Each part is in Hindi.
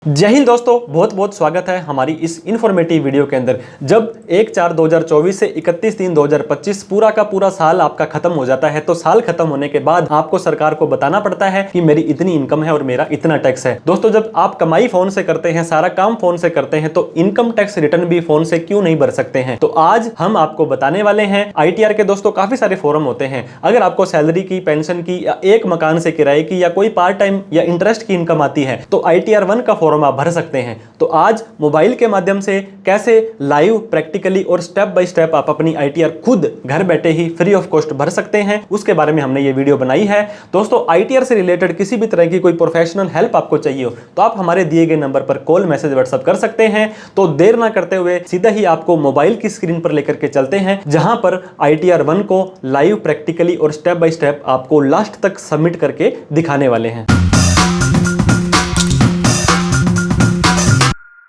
जय हिंद दोस्तों, बहुत बहुत स्वागत है हमारी इस इन्फॉर्मेटिव वीडियो के अंदर। जब 1/4/2024 से 31/3/2025 पूरा का पूरा साल आपका खत्म हो जाता है तो साल खत्म होने के बाद आपको सरकार को बताना पड़ता है कि मेरी इतनी इनकम है और मेरा इतना टैक्स है। दोस्तों, जब आप कमाई फोन से करते हैं, सारा काम फोन से करते हैं, तो इनकम टैक्स रिटर्न भी फोन से क्यों नहीं भर सकते हैं? तो आज हम आपको बताने वाले हैं। ITR के दोस्तों काफी सारे फॉर्म होते हैं। अगर आपको सैलरी की, पेंशन की या एक मकान से किराए की या कोई पार्ट टाइम या इंटरेस्ट की इनकम आती है तो ITR 1 का फॉर्म आप भर सकते हैं। तो आज मोबाइल के माध्यम से कैसे लाइव, प्रैक्टिकली और स्टेप बाय स्टेप आप अपनी ITR खुद घर बैठे ही फ्री ऑफ कॉस्ट भर सकते हैं, उसके बारे में हमने ये वीडियो बनाई है। दोस्तों, ITR से रिलेटेड किसी भी तरह की कोई प्रोफेशनल हेल्प आपको चाहिए हो तो आप हमारे दिए गए नंबर पर कॉल, मैसेज, व्हाट्सएप कर सकते हैं। तो देर ना करते हुए सीधा ही आपको मोबाइल की स्क्रीन पर लेकर के चलते हैं, जहां पर ITR 1 को लाइव, प्रैक्टिकली और स्टेप बाय स्टेप आपको लास्ट तक सबमिट करके दिखाने वाले हैं।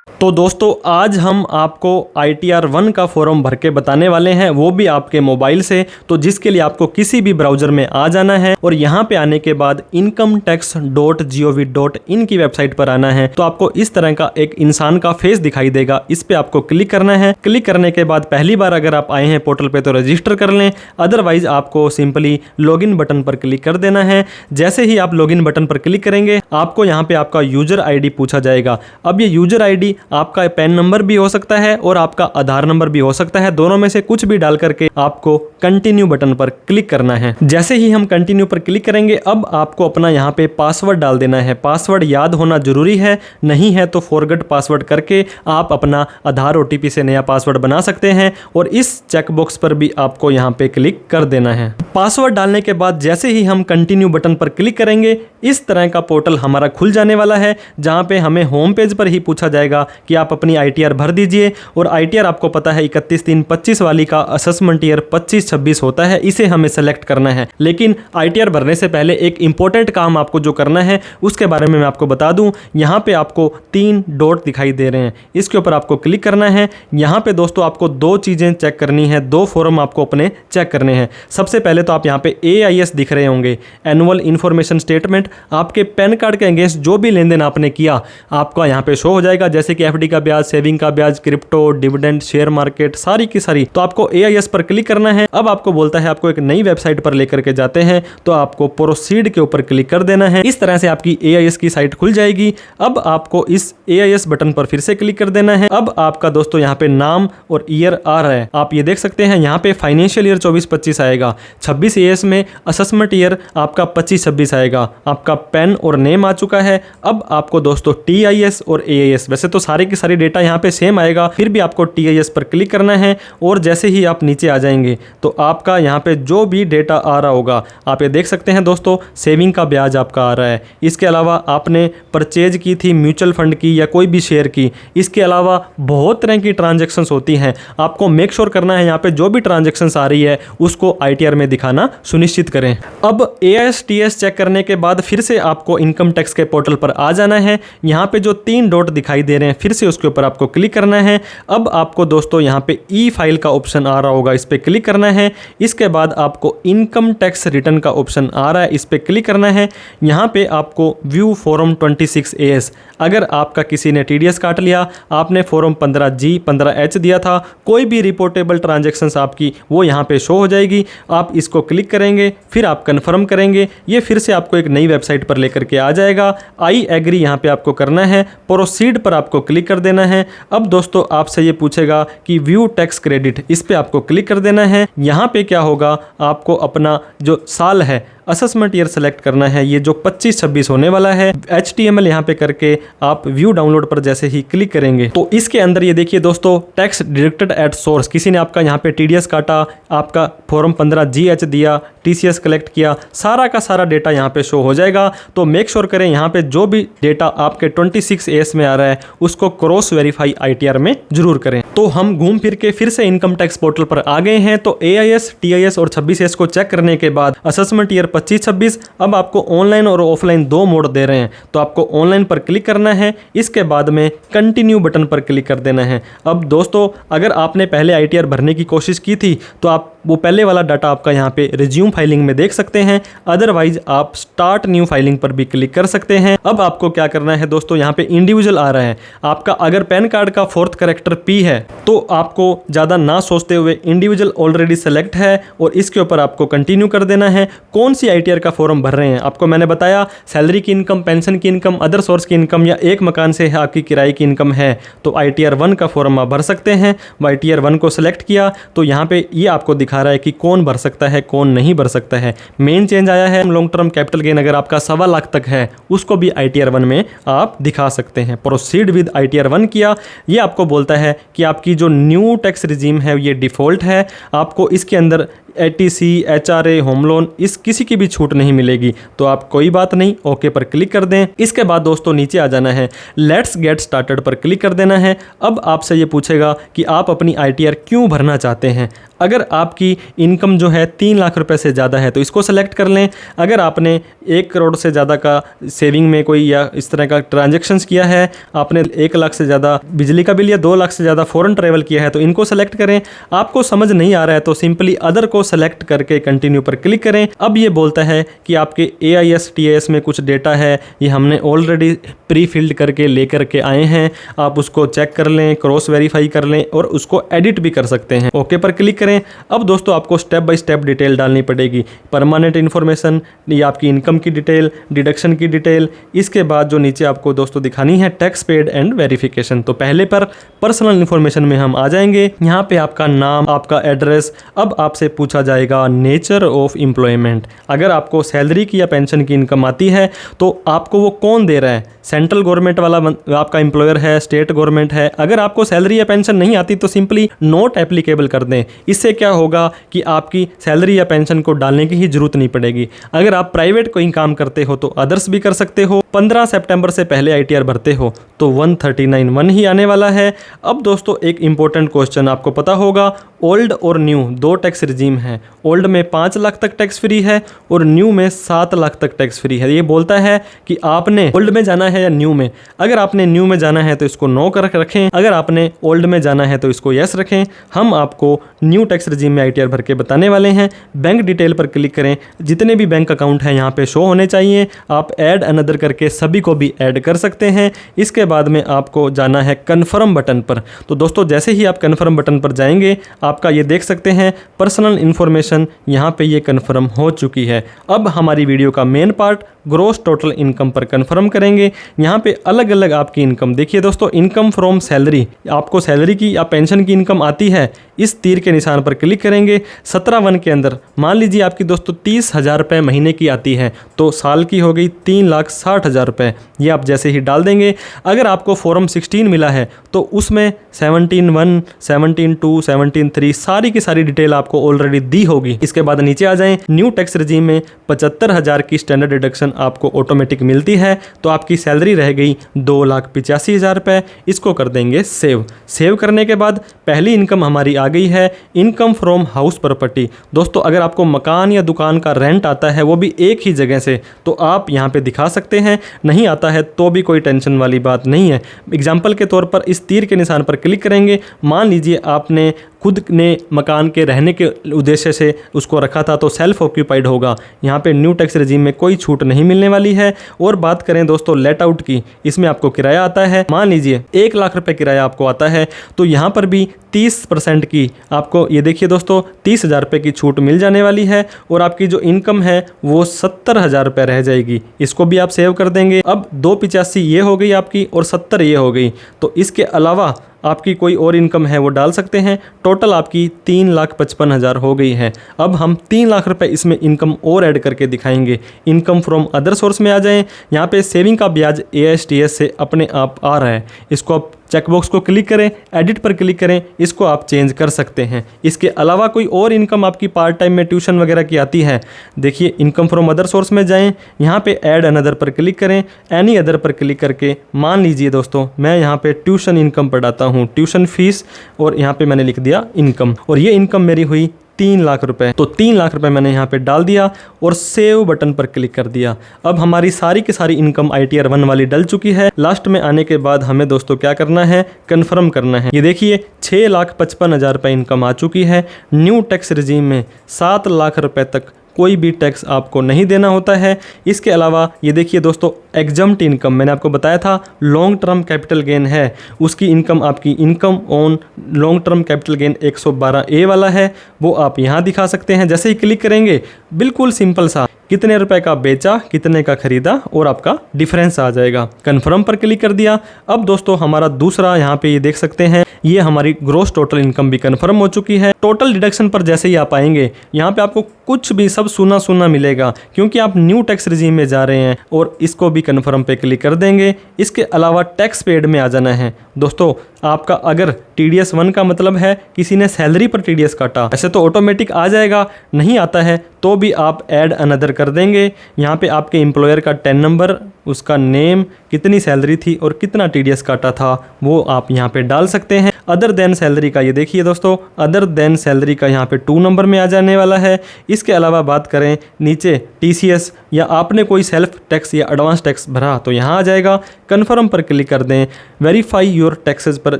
तो दोस्तों, आज हम आपको ITR 1 का फॉर्म भर के बताने वाले हैं, वो भी आपके मोबाइल से। तो जिसके लिए आपको किसी भी ब्राउजर में आ जाना है और यहाँ पे आने के बाद incometax.gov.in की वेबसाइट पर आना है। तो आपको इस तरह का एक इंसान का फेस दिखाई देगा, इस पे आपको क्लिक करना है। क्लिक करने के बाद पहली बार अगर आप आए हैं पोर्टल पे तो रजिस्टर कर लें, अदरवाइज आपको सिंपली लॉगिन बटन पर क्लिक कर देना है। जैसे ही आप लॉगिन बटन पर क्लिक करेंगे आपको यहाँ पे आपका यूजर ID पूछा जाएगा। अब ये यूजर ID आपका पैन नंबर भी हो सकता है और आपका आधार नंबर भी हो सकता है, दोनों में से कुछ भी डाल करके आपको कंटिन्यू बटन पर क्लिक करना है। जैसे ही हम कंटिन्यू पर क्लिक करेंगे अब आपको अपना यहाँ पे पासवर्ड डाल देना है। पासवर्ड याद होना जरूरी है, नहीं है तो फॉरगेट पासवर्ड करके आप अपना आधार OTP से नया पासवर्ड बना सकते हैं और इस चेकबॉक्स पर भी आपको यहाँ पे क्लिक कर देना है। पासवर्ड डालने के बाद जैसे ही हम कंटिन्यू बटन पर क्लिक करेंगे इस तरह का पोर्टल हमारा खुल जाने वाला है, जहाँ पे हमें होम पेज पर ही पूछा जाएगा कि आप अपनी ITR भर दीजिए। और ITR आपको पता है 31/3/25 वाली का असेसमेंट ईयर 25-26 होता है, इसे हमें सेलेक्ट करना है। लेकिन ITR भरने से पहले एक इंपॉर्टेंट काम आपको जो करना है उसके बारे में मैं आपको बता दूं। यहाँ पे आपको 3 डॉट दिखाई दे रहे हैं, इसके ऊपर आपको क्लिक करना है। यहाँ पे दोस्तों आपको 2 चीज़ें चेक करनी है, 2 फॉर्म आपको अपने चेक करने हैं। सबसे पहले तो आप यहाँ पे AIS दिख रहे होंगे, एनुअल इन्फॉर्मेशन स्टेटमेंट। आपके पैन कार्ड के अगेंस्ट जो भी लेन देन आपने किया आपका यहाँ पे शो हो जाएगा, जैसे कि FD का ब्याज, सेविंग का ब्याज, क्रिप्टो, डिविडेंड, शेयर मार्केट, सारी की सारी। तो आपको AIS पर क्लिक करना है। अब आपको बोलता है आपको एक नई वेबसाइट पर लेकर के जाते हैं, तो आपको प्रोसीड के ऊपर क्लिक कर देना है। इस तरह से आपकी AIS की साइट खुल जाएगी। अब आपको इस AIS बटन पर फिर से क्लिक कर देना है। अब आपका दोस्तों यहाँ पे नाम और ईयर आ रहा है, आप ये देख सकते हैं। यहाँ पे फाइनेंशियल ईयर 24-25 आएगा, 26 AS में असेसमेंट ईयर आपका 25-26 आएगा। आपका पैन और नेम आ चुका है। अब आपको दोस्तों TIS और AIS, वैसे तो सारे की सारी डेटा यहाँ पे सेम आएगा, फिर भी आपको TIS पर क्लिक करना है। और जैसे ही आप नीचे आ जाएंगे तो आपका यहाँ पे जो भी डेटा आ रहा होगा आप ये देख सकते हैं दोस्तों। सेविंग का ब्याज आपका आ रहा है, इसके अलावा आपने परचेज की थी म्यूचुअल फंड की या कोई भी शेयर की, इसके अलावा बहुत तरह की ट्रांजैक्शंस होती हैं। आपको मेक श्योर करना है यहाँ पे जो भी ट्रांजैक्शंस आ रही है उसको ITR में दिखाना सुनिश्चित करें। अब AIS TS चेक करने के बाद फिर से आपको इनकम टैक्स के पोर्टल पर आ जाना है। यहाँ पे जो 3 डॉट दिखाई दे रहे हैं फिर से उसके ऊपर आपको क्लिक करना है। अब आपको दोस्तों यहाँ पे E-फाइल का ऑप्शन आ रहा होगा, इस पे क्लिक करना है। इसके बाद आपको इनकम टैक्स रिटर्न का ऑप्शन आ रहा है, इस पे क्लिक करना है। यहाँ पे आपको व्यू फॉर्म 26 AS, अगर आपका किसी ने TDS काट लिया, आपने फॉर्म 15G 15H दिया था, कोई भी रिपोर्टेबल ट्रांजेक्शन्स आपकी वो यहाँ पे शो हो जाएगी। आप इसको क्लिक करेंगे, फिर आप कन्फर्म करेंगे, ये फिर से आपको एक नई वेबसाइट पर लेकर के आ जाएगा। आई एग्री यहाँ पे आपको करना है, प्रोसीड पर आपको क्लिक कर देना है। अब दोस्तों आपसे ये पूछेगा कि व्यू टैक्स क्रेडिट, इस पे आपको क्लिक कर देना है। यहाँ पे क्या होगा, आपको अपना जो साल है असेसमेंट ईयर सेलेक्ट करना है, ये जो 25-26 होने वाला है। HTML यहाँ पे करके आप व्यू डाउनलोड पर जैसे ही क्लिक करेंगे तो इसके अंदर ये देखिए दोस्तों, टैक्स डिडक्टेड एट सोर्स, किसी ने आपका यहाँ पे TDS काटा, आपका फॉर्म 15GH दिया, TCS कलेक्ट किया, सारा का सारा डेटा यहाँ पे शो हो जाएगा। तो मेक श्योर करें यहाँ पे जो भी डेटा आपके 26 AS में आ रहा है उसको क्रॉस वेरीफाई ITR में जरूर करें। तो हम घूम फिर के फिर से इनकम टैक्स पोर्टल पर आ गए हैं। तो AIS, TIS और 26 AS को चेक करने के बाद असेसमेंट ईयर 25-26, अब आपको ऑनलाइन और ऑफलाइन 2 मोड दे रहे हैं। तो आपको ऑनलाइन पर क्लिक करना है, इसके बाद में कंटिन्यू बटन पर क्लिक कर देना है। अब दोस्तों अगर आपने पहले ITR भरने की कोशिश की थी तो आप वो पहले वाला डाटा आपका यहाँ पे रिज्यूम फाइलिंग में देख सकते हैं। अदरवाइज आप स्टार्ट न्यू फाइलिंग पर भी क्लिक कर सकते हैं। अब आपको क्या करना है दोस्तों, यहाँ पे इंडिविजुअल आ रहा है आपका। अगर पैन कार्ड का 4th कैरेक्टर P है तो आपको ज़्यादा ना सोचते हुए इंडिविजुअल ऑलरेडी सेलेक्ट है और इसके ऊपर आपको कंटिन्यू कर देना है। कौन सी ITR का फॉर्म भर रहे हैं, आपको मैंने बताया सैलरी की इनकम, पेंशन की इनकम, अदर सोर्स की इनकम या एक मकान से आपकी किराए की इनकम है तो ITR 1 का फॉर्म आप भर सकते हैं। ITR 1 को सिलेक्ट किया तो यहाँ पे ये आपको दिखा रहा है कि कौन भर सकता है कौन नहीं भर सकता है। मेन चेंज आया है लॉन्ग टर्म कैपिटल गेन अगर आपका 1.25 लाख तक है उसको भी ITR 1 में आप दिखा सकते हैं। प्रोसीड विद ITR 1 किया, ये आपको बोलता है कि आपकी जो न्यू टैक्स रिजीम है ये डिफ़ॉल्ट है, आपको इसके अंदर ATC, HRA, होम लोन इस किसी की भी छूट नहीं मिलेगी। तो आप कोई बात नहीं, ओके पर क्लिक कर दें। इसके बाद दोस्तों नीचे आ जाना है, लेट्स गेट स्टार्टेड पर क्लिक कर देना है। अब आपसे ये पूछेगा कि आप अपनी ITR क्यों भरना चाहते हैं। अगर आपकी इनकम जो है 3 लाख रुपए से ज़्यादा है तो इसको सेलेक्ट कर लें। अगर आपने 1 करोड़ से ज़्यादा का सेविंग में कोई या इस तरह का ट्रांजेक्शन्स किया है, आपने 1 लाख से ज़्यादा बिजली का बिल या 2 लाख से ज़्यादा फॉरेन ट्रैवल किया है तो इनको सेलेक्ट करें। आपको समझ नहीं आ रहा है तो सिंपली अदर को सेलेक्ट करके कंटिन्यू पर क्लिक करें। अब ये बोलता है कि आपके AIS TAS में कुछ डेटा है, ये हमने ऑलरेडी प्री फिल्ड करके लेकर के आए हैं, आप उसको चेक कर लें, क्रॉस वेरीफाई कर लें और उसको एडिट भी कर सकते हैं। ओके पर क्लिक करें। अब दोस्तों आपको स्टेप बाय स्टेप डिटेल डालनी पड़ेगी, परमानेंट इन्फॉर्मेशन, ये आपकी इनकम की डिटेल, डिडक्शन की डिटेल, इसके बाद जो नीचे आपको दोस्तों दिखानी है टैक्स पेड एंड वेरिफिकेशन। तो पहले पर पर्सनल इन्फॉर्मेशन में हम आ जाएंगे। यहाँ पे आपका नाम, आपका एड्रेस। अब आपसे पूछा जाएगा नेचर ऑफ एम्प्लॉयमेंट। अगर आपको सैलरी की या पेंशन की इनकम आती है तो आपको वो कौन दे रहा है, सेंट्रल गवर्नमेंट वाला आपका एम्प्लॉयर है, स्टेट गवर्नमेंट है। अगर आपको सैलरी या पेंशन नहीं आती तो सिंपली नॉट एप्लीकेबल कर दें। इससे क्या होगा कि आपकी सैलरी या पेंशन को डालने की ही जरूरत नहीं पड़ेगी। अगर आप प्राइवेट कोई काम करते हो तो अदर्स भी कर सकते हो। 15 सितंबर से पहले ITR भरते हो तो 139(1) ही आने वाला है। अब दोस्तों एक इंपॉर्टेंट क्वेश्चन आपको पता होगा, ओल्ड और न्यू 2 टैक्स रिजीम है। ओल्ड में 5 लाख तक टैक्स फ्री है और न्यू में 7 लाख तक टैक्स फ्री है। ये बोलता है कि आपने ओल्ड में जाना है या न्यू में। अगर आपने न्यू में जाना है तो इसको नो कर रखें, अगर आपने ओल्ड में जाना है तो इसको यस रखें। हम आपको न्यू टैक्स रिजीम में ITR भर के बताने वाले हैं। बैंक डिटेल पर क्लिक करें, जितने भी बैंक अकाउंट हैं यहाँ पे शो होने चाहिए। आप ऐड अनदर करके सभी को भी ऐड कर सकते हैं। इसके बाद में आपको जाना है कन्फर्म बटन पर। तो दोस्तों जैसे ही आप कन्फर्म बटन पर जाएंगे आपका ये देख सकते हैं पर्सनल इन्फॉर्मेशन यहाँ पे ये कन्फर्म हो चुकी है। अब हमारी वीडियो का main part gross total income पर कन्फर्म करेंगे। यहाँ पे अलग अलग आपकी इनकम देखिए दोस्तों, इनकम फ्रॉम सैलरी, आपको सैलरी की या पेंशन की इनकम आती है, इस तीर के निशान पर क्लिक करेंगे। 17(1) के अंदर मान लीजिए आपकी दोस्तों 30,000 रुपये महीने की आती है तो साल की हो गई 3,60,000 रुपये। ये आप जैसे ही डाल देंगे। अगर आपको फॉर्म 16 मिला है तो उसमें 17(1), 17(2), 17(3) सारी की सारी डिटेल आपको ऑलरेडी दी होगी। इसके बाद नीचे आ जाएं, न्यू टैक्स रिजीम में 75,000 की स्टैंडर्ड डिडक्शन आपको ऑटोमेटिक मिलती है तो आपकी सैलरी रह गई 2,85,000 रुपये। इसको कर देंगे सेव। सेव करने के बाद पहली इनकम हमारी आ गई है, इनकम फ्रॉम हाउस प्रॉपर्टी। दोस्तों अगर आपको मकान या दुकान का रेंट आता है वो भी एक ही जगह से तो आप यहाँ पे दिखा सकते हैं, नहीं आता है तो भी कोई टेंशन वाली बात नहीं है। एग्जाम्पल के तौर पर इस तीर के निशान पर क्लिक करेंगे। मान लीजिए आपने खुद ने मकान के रहने के उद्देश्य से उसको रखा था तो सेल्फ ऑक्यूपाइड होगा। यहाँ पे न्यू टैक्स रिजीम में कोई छूट नहीं मिलने वाली है। और बात करें दोस्तों लेट आउट की, इसमें आपको किराया आता है। मान लीजिए 1 लाख रुपए किराया आपको आता है तो यहाँ पर भी 30% की आपको ये देखिए दोस्तों 30,000 रुपये की छूट मिल जाने वाली है और आपकी जो इनकम है वो 70,000 रुपये रह जाएगी। इसको भी आप सेव कर देंगे। अब 285 ये हो गई आपकी और 70 ये हो गई। तो इसके अलावा आपकी कोई और इनकम है वो डाल सकते हैं। टोटल आपकी 3,55,000 हो गई है। अब हम 3 लाख रुपए इसमें इनकम और ऐड करके दिखाएंगे। इनकम फ्रॉम अदर सोर्स में आ जाएं। यहाँ पे सेविंग का ब्याज AIS TS से अपने आप आ रहा है, इसको आप चेकबॉक्स को क्लिक करें, एडिट पर क्लिक करें, इसको आप चेंज कर सकते हैं। इसके अलावा कोई और इनकम आपकी पार्ट टाइम में ट्यूशन वगैरह की आती है, देखिए इनकम फ्रॉम अदर सोर्स में जाएं, यहाँ पे ऐड अनदर पर क्लिक करें, एनी अदर पर क्लिक करके मान लीजिए दोस्तों मैं यहाँ पे ट्यूशन इनकम पढ़ाता हूँ, ट्यूशन फीस, और यहाँ पे मैंने लिख दिया इनकम, और ये इनकम मेरी हुई 3 लाख रुपए। तो 3 लाख रुपए मैंने यहाँ पे डाल दिया और सेव बटन पर क्लिक कर दिया। अब हमारी सारी की सारी इनकम ITR 1 वाली डल चुकी है। लास्ट में आने के बाद हमें दोस्तों क्या करना है, कन्फर्म करना है। ये देखिए 6,55,000 रुपये इनकम आ चुकी है। न्यू टैक्स रिजीम में 7 लाख रुपए तक कोई भी टैक्स आपको नहीं देना होता है। इसके अलावा ये देखिए दोस्तों, एग्जम्प्ट इनकम मैंने आपको बताया था लॉन्ग टर्म कैपिटल गेन है, उसकी इनकम आपकी income on long term capital gain 112A वाला है, वो आप यहाँ दिखा सकते हैं। जैसे ही क्लिक करेंगे बिल्कुल सिंपल सा, कितने रुपए का बेचा, कितने का खरीदा और आपका डिफरेंस आ जाएगा। कन्फर्म पर क्लिक कर दिया। अब दोस्तों हमारा दूसरा यहाँ पे ये देख सकते हैं, ये हमारी ग्रॉस टोटल इनकम भी कन्फर्म हो चुकी है। टोटल डिडक्शन पर जैसे ही आप आएंगे यहाँ पे आपको कुछ भी सब सुना सुना मिलेगा, क्योंकि आप न्यू टैक्स रिजीम में जा रहे हैं। और इसको भी कन्फर्म पे क्लिक कर देंगे। इसके अलावा टैक्स पेड में आ जाना है। दोस्तों आपका अगर TDS 1 का मतलब है किसी ने सैलरी पर TDS काटा, ऐसे तो ऑटोमेटिक आ जाएगा, नहीं आता है तो भी आप ऐड अनदर कर देंगे। यहाँ पे आपके एम्प्लॉयर का 10 नंबर, उसका नेम, कितनी सैलरी थी और कितना TDS काटा था वो आप यहाँ पे डाल सकते हैं। अदर देन सैलरी का ये देखिए दोस्तों, अदर देन सैलरी का यहाँ पे 2 नंबर में आ जाने वाला है। इसके अलावा बात करें नीचे TCS या आपने कोई सेल्फ टैक्स या एडवांस टैक्स भरा तो यहाँ आ जाएगा। कन्फर्म पर क्लिक कर दें। वेरीफाई योर टैक्सेस पर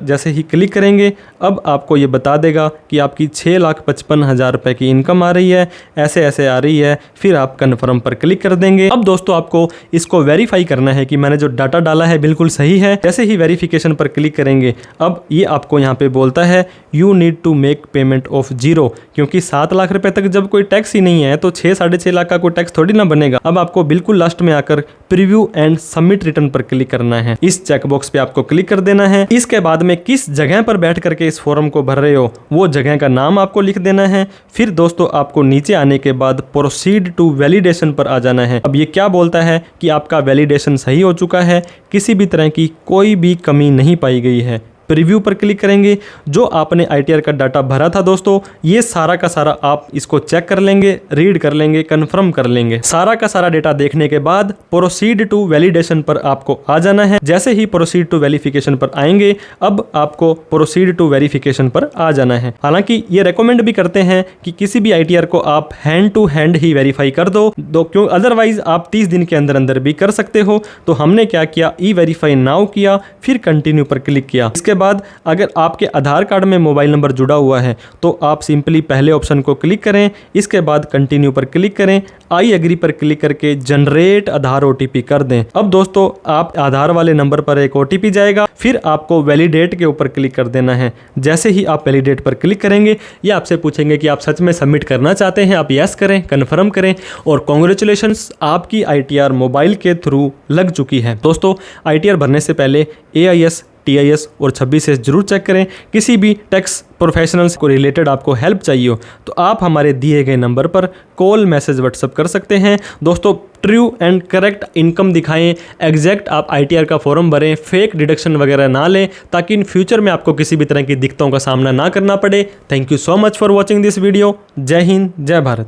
जैसे ही क्लिक करेंगे अब आपको ये बता देगा कि आपकी 6,55,000 रुपये की इनकम आ रही है, ऐसे ऐसे आ रही है। फिर आप कन्फर्म पर क्लिक कर देंगे। अब दोस्तों आपको इसको वेरीफाई करना है कि मैंने जो डाटा डाला है बिल्कुल सही है। जैसे ही वेरिफिकेशन पर क्लिक करेंगे अब ये आपको यहाँ पे बोलता है you need to make payment of 0, क्योंकि 7 लाख रुपए तक जब कोई टैक्स ही नहीं है तो 6-6.5 लाख का कोई टैक्स थोड़ी ना बनेगा। अब आपको बिल्कुल लास्ट में आकर प्रीव्यू एंड सबमिट रिटर्न पर क्लिक करना है। इस चेकबॉक्स पे आपको क्लिक कर देना है। इसके बाद में किस जगह पर बैठ करके इस फॉर्म को भर रहे हो वो जगह का नाम आपको लिख देना है। फिर दोस्तों आपको नीचे आने के बाद प्रोसीड टू वैलिडेशन पर आ जाना है। अब ये क्या बोलता है कि आपका वैलिडेशन सही हो चुका है, किसी भी तरह की कोई भी कमी नहीं पाई गई है। प्रीव्यू पर क्लिक करेंगे। जो आपने ITR का डाटा भरा था दोस्तों, ये सारा का सारा आप इसको चेक कर लेंगे, रीड कर लेंगे, कंफर्म कर लेंगे। सारा का सारा डेटा देखने के बाद प्रोसीड टू वैलिडेशन पर आपको आ जाना है। जैसे ही प्रोसीड टू वेरिफिकेशन पर आएंगे अब आपको प्रोसीड टू वेरिफिकेशन पर आ जाना है। हालांकि ये रेकमेंड भी करते हैं कि किसी भी ITR को आप हैंड टू हैंड ही वेरीफाई कर दो, क्यों अदरवाइज आप 30 दिन के अंदर अंदर भी कर सकते हो। तो हमने क्या किया, E-वेरीफाई नाउ किया, फिर कंटिन्यू पर क्लिक किया। इसके बाद अगर आपके आधार कार्ड में मोबाइल नंबर जुड़ा हुआ है तो आप सिंपली पहले ऑप्शन को क्लिक करें। इसके बाद कंटिन्यू पर क्लिक करें। आई एग्री पर क्लिक करके जनरेट आधार OTP कर दें। अब दोस्तों आप आधार वाले नंबर पर एक OTP जाएगा, फिर आपको वैलिडेट के ऊपर क्लिक कर देना है। जैसे ही आप वैलिडेट पर क्लिक करेंगे ये आपसे पूछेंगे कि आप सच में सबमिट करना चाहते हैं। आप यस करें, कन्फर्म करें और कॉन्ग्रेचुलेशंस, आपकी ITR मोबाइल के थ्रू लग चुकी है। दोस्तों ITR भरने से पहले AIS, TIS और 26S जरूर चेक करें। किसी भी टैक्स प्रोफेशनल्स को रिलेटेड आपको हेल्प चाहिए हो तो आप हमारे दिए गए नंबर पर कॉल, मैसेज, व्हाट्सअप कर सकते हैं। दोस्तों ट्रू एंड करेक्ट इनकम दिखाएं, एग्जैक्ट आप ITR का फॉर्म भरें, फेक डिडक्शन वगैरह ना लें, ताकि इन फ्यूचर में आपको किसी भी तरह की दिक्कतों का सामना ना करना पड़े। Thank you so much for watching this video. जय हिंद, जय भारत।